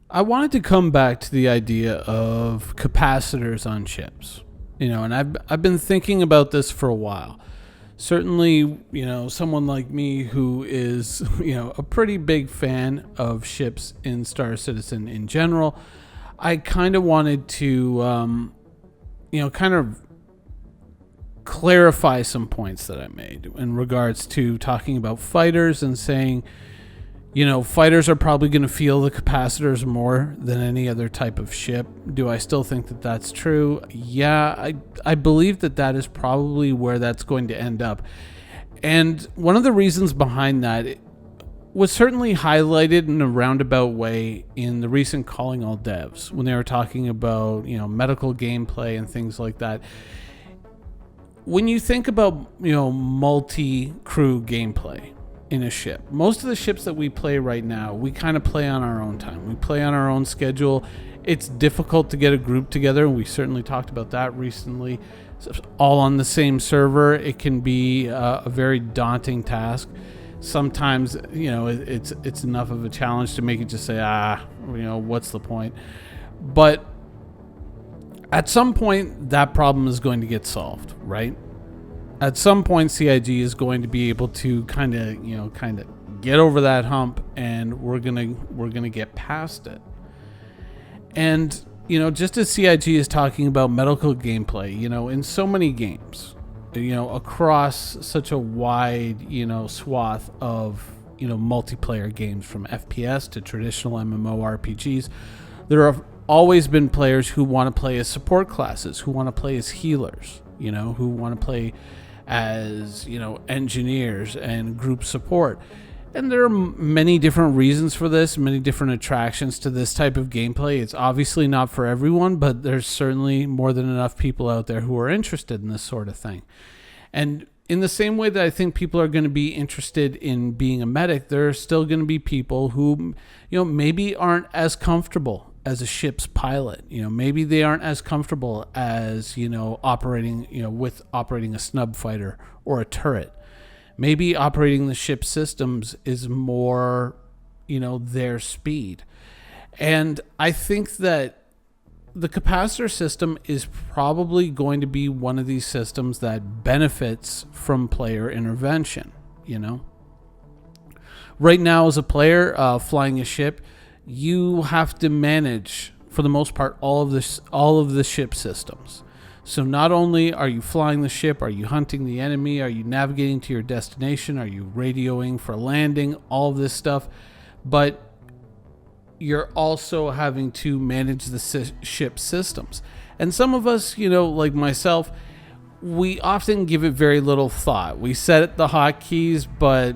I wanted to come back to the idea of capacitors on ships. And I've been thinking about this for a while. Certainly, someone like me who is, a pretty big fan of ships in Star Citizen in general, I kind of wanted to, kind of clarify some points that I made in regards to talking about fighters and saying, fighters are probably going to feel the capacitors more than any other type of ship. Do I still think that that's true? Yeah, I believe that that is probably where that's going to end up. And one of the reasons behind that was certainly highlighted in a roundabout way in the recent Calling All Devs when they were talking about, medical gameplay and things like that. When you think about, multi-crew gameplay in a ship, most of the ships that we play right now, we kind of play on our own time. We play on our own schedule. It's difficult to get a group together, and we certainly talked about that recently. All on the same server, it can be a very daunting task. Sometimes, it's enough of a challenge to make it just say, what's the point? But at some point, that problem is going to get solved, right? At some point, CIG is going to be able to kind of get over that hump, and we're gonna get past it. And just as CIG is talking about medical gameplay, in so many games, across such a wide swath of multiplayer games, from FPS to traditional MMORPGs, there have always been players who want to play as support classes, who want to play as healers, who want to play as engineers and group support. And there are many different reasons for this, many different attractions to this type of gameplay. It's obviously not for everyone, but there's certainly more than enough people out there who are interested in this sort of thing. And in the same way that I think people are going to be interested in being a medic, there are still going to be people who, maybe aren't as comfortable as a ship's pilot. Maybe they aren't as comfortable as, operating a snub fighter or a turret. Maybe operating the ship systems is more, their speed. And I think that the capacitor system is probably going to be one of these systems that benefits from player intervention, Right now, as a player flying a ship, you have to manage, for the most part, all of the ship systems. So not only are you flying the ship, are you hunting the enemy, are you navigating to your destination, are you radioing for landing, all of this stuff, but you're also having to manage the ship systems. And some of us, like myself, we often give it very little thought. We set the hotkeys, but,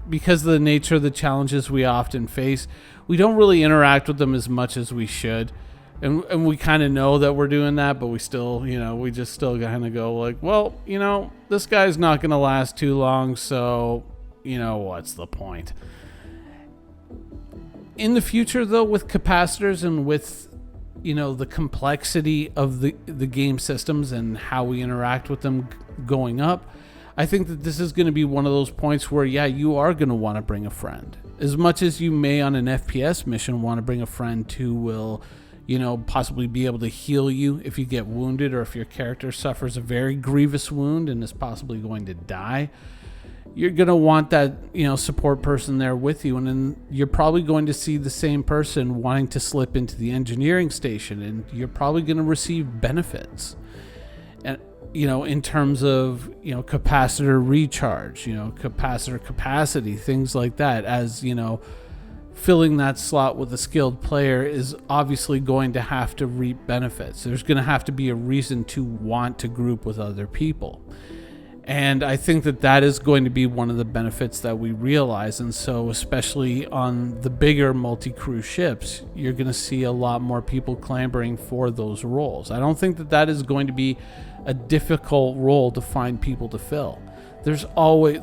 because of the nature of the challenges we often face, we don't really interact with them as much as we should. And we kind of know that we're doing that, but we still, we just still kind of go like, well, this guy's not going to last too long, so, what's the point? In the future, though, with capacitors and with, the complexity of the game systems and how we interact with them going up, I think that this is going to be one of those points where, you are going to want to bring a friend. As much as you may on an FPS mission want to bring a friend who will, possibly be able to heal you if you get wounded, or if your character suffers a very grievous wound and is possibly going to die. You're going to want that, support person there with you. And then you're probably going to see the same person wanting to slip into the engineering station, and you're probably going to receive benefits. And, in terms of, capacitor recharge, capacitor capacity, things like that, as, filling that slot with a skilled player is obviously going to have to reap benefits. There's going to have to be a reason to want to group with other people. And I think that that is going to be one of the benefits that we realize. And so, especially on the bigger multi-crew ships, you're going to see a lot more people clamoring for those roles. I don't think that that is going to be a difficult role to find people to fill. There's always,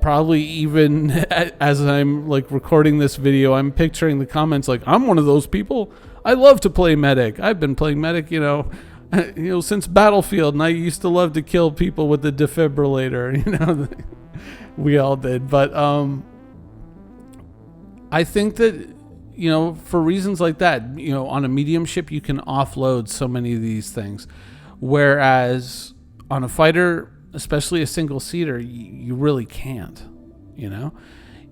probably even as I'm recording this video, I'm picturing the comments I'm one of those people. I love to play medic. I've been playing medic, since Battlefield, and I used to love to kill people with the defibrillator. We all did. But I think that, for reasons like that, on a medium ship, you can offload so many of these things. Whereas on a fighter, especially a single seater, you really can't,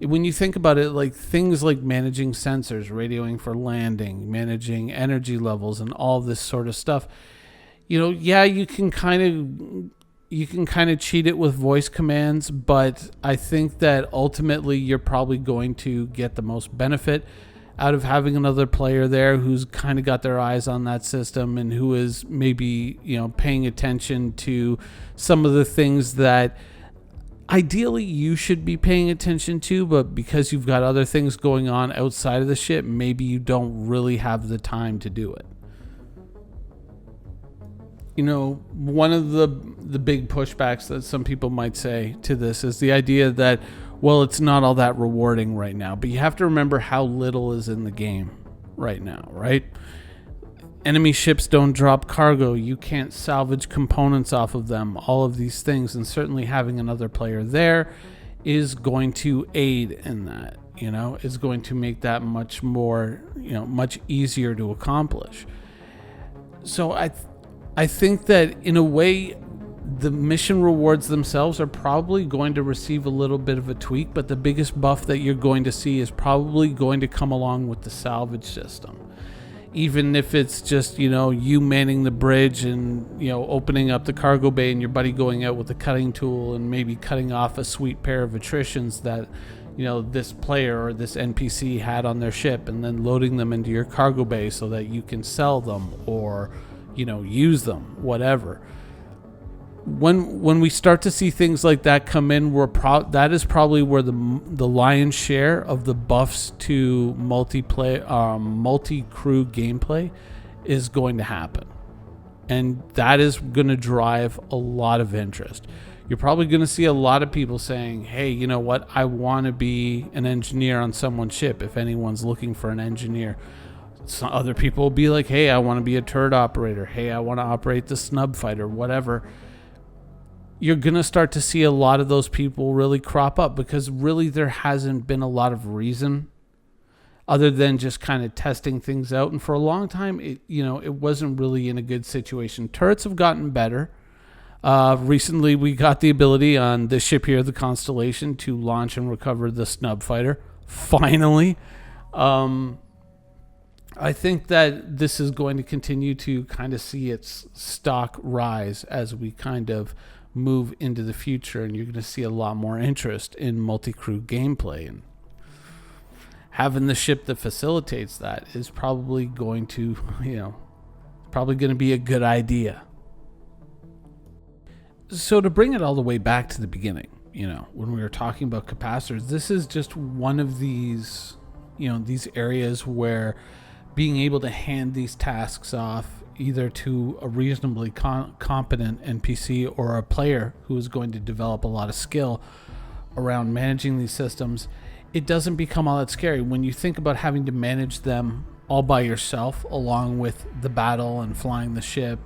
When you think about it, like things like managing sensors, radioing for landing, managing energy levels, and all this sort of stuff, you can kind of cheat it with voice commands, but I think that ultimately you're probably going to get the most benefit out of having another player there who's kind of got their eyes on that system and who is maybe, paying attention to some of the things that ideally you should be paying attention to, but because you've got other things going on outside of the ship, maybe you don't really have the time to do it. One of the big pushbacks that some people might say to this is the idea that, well, it's not all that rewarding right now. But you have to remember how little is in the game right now, right? Enemy ships don't drop cargo. You can't salvage components off of them. All of these things, and certainly having another player there is going to aid in that. Is going to make that much more, much easier to accomplish. So I think that in a way, the mission rewards themselves are probably going to receive a little bit of a tweak, but the biggest buff that you're going to see is probably going to come along with the salvage system. Even if it's just, you manning the bridge and, opening up the cargo bay and your buddy going out with a cutting tool and maybe cutting off a sweet pair of attritions that, this player or this NPC had on their ship, and then loading them into your cargo bay so that you can sell them or use them, whatever. When we start to see things like that come in, that is probably where the lion's share of the buffs to multi-crew gameplay is going to happen, and that is going to drive a lot of interest. You're probably going to see a lot of people saying, "Hey, you know what? I want to be an engineer on someone's ship." If anyone's looking for an engineer. Some other people will be like, hey, I want to be a turret operator. Hey, I want to operate the snub fighter, whatever. You're going to start to see a lot of those people really crop up because really there hasn't been a lot of reason other than just kind of testing things out. And for a long time, it wasn't really in a good situation. Turrets have gotten better. Recently, we got the ability on this ship here, the Constellation, to launch and recover the snub fighter. Finally. I think that this is going to continue to kind of see its stock rise as we kind of move into the future, and you're going to see a lot more interest in multi-crew gameplay. And having the ship that facilitates that is probably going to, be a good idea. So to bring it all the way back to the beginning, when we were talking about capacitors, this is just one of these, these areas where being able to hand these tasks off either to a reasonably competent NPC or a player who is going to develop a lot of skill around managing these systems, it doesn't become all that scary. When you think about having to manage them all by yourself along with the battle and flying the ship,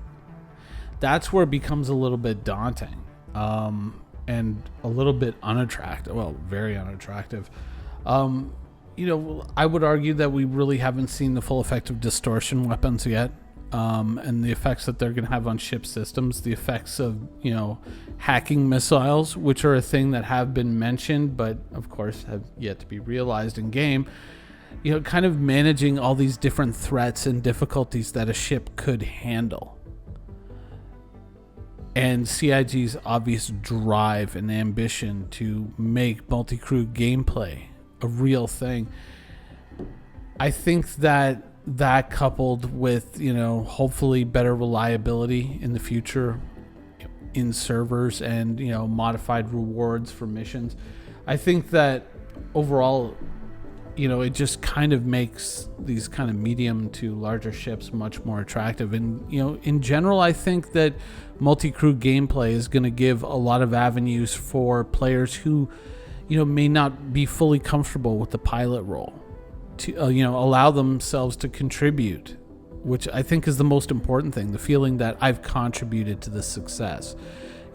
that's where it becomes a little bit daunting and a little bit unattractive. Well, very unattractive. I would argue that we really haven't seen the full effect of distortion weapons yet, and the effects that they're going to have on ship systems, the effects of, hacking missiles, which are a thing that have been mentioned, but of course have yet to be realized in game, kind of managing all these different threats and difficulties that a ship could handle. And CIG's obvious drive and ambition to make multi-crew gameplay a real thing. I think that coupled with, hopefully better reliability in the future in servers and, modified rewards for missions, I think that overall, it just kind of makes these kind of medium to larger ships much more attractive. And, in general, I think that multi-crew gameplay is going to give a lot of avenues for players who may not be fully comfortable with the pilot role to, allow themselves to contribute, which I think is the most important thing, the feeling that I've contributed to this success.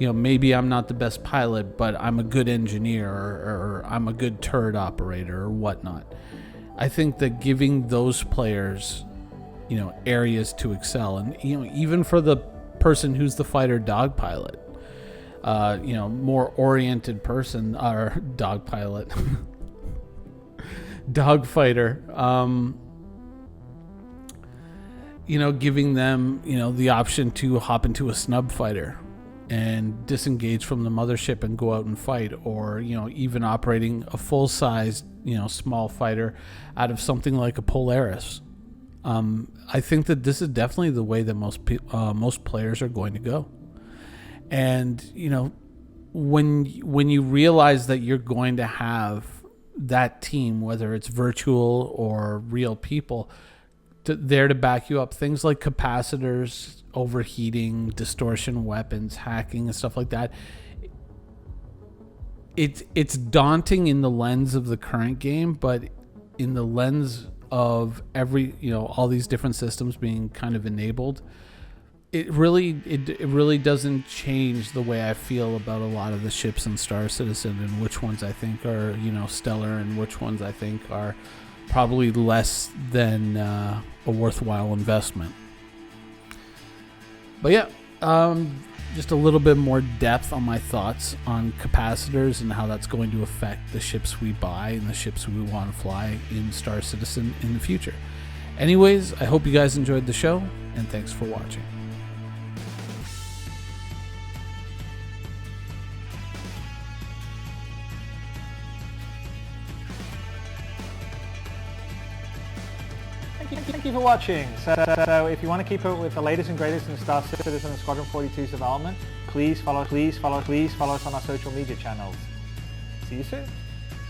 Maybe I'm not the best pilot, but I'm a good engineer or I'm a good turret operator or whatnot. I think that giving those players, areas to excel, and even for the person who's the fighter dog pilot, more oriented person or dog pilot, dog fighter, giving them, the option to hop into a snub fighter and disengage from the mothership and go out and fight, or, even operating a full-sized, small fighter out of something like a Polaris. I think that this is definitely the way that most players are going to go. And, when you realize that you're going to have that team, whether it's virtual or real people, there to back you up, things like capacitors, overheating, distortion weapons, hacking, and stuff like that, it's daunting in the lens of the current game, but in the lens of all these different systems being kind of enabled, it really doesn't change the way I feel about a lot of the ships in Star Citizen, and which ones I think are stellar and which ones I think are probably less than a worthwhile investment. But yeah, just a little bit more depth on my thoughts on capacitors and how that's going to affect the ships we buy and the ships we want to fly in Star Citizen in the future. Anyways, I hope you guys enjoyed the show, and thanks for watching. Thank you for watching. So if you want to keep up with the latest and greatest in Star Citizen and Squadron 42's development, please follow us on our social media channels. See you soon.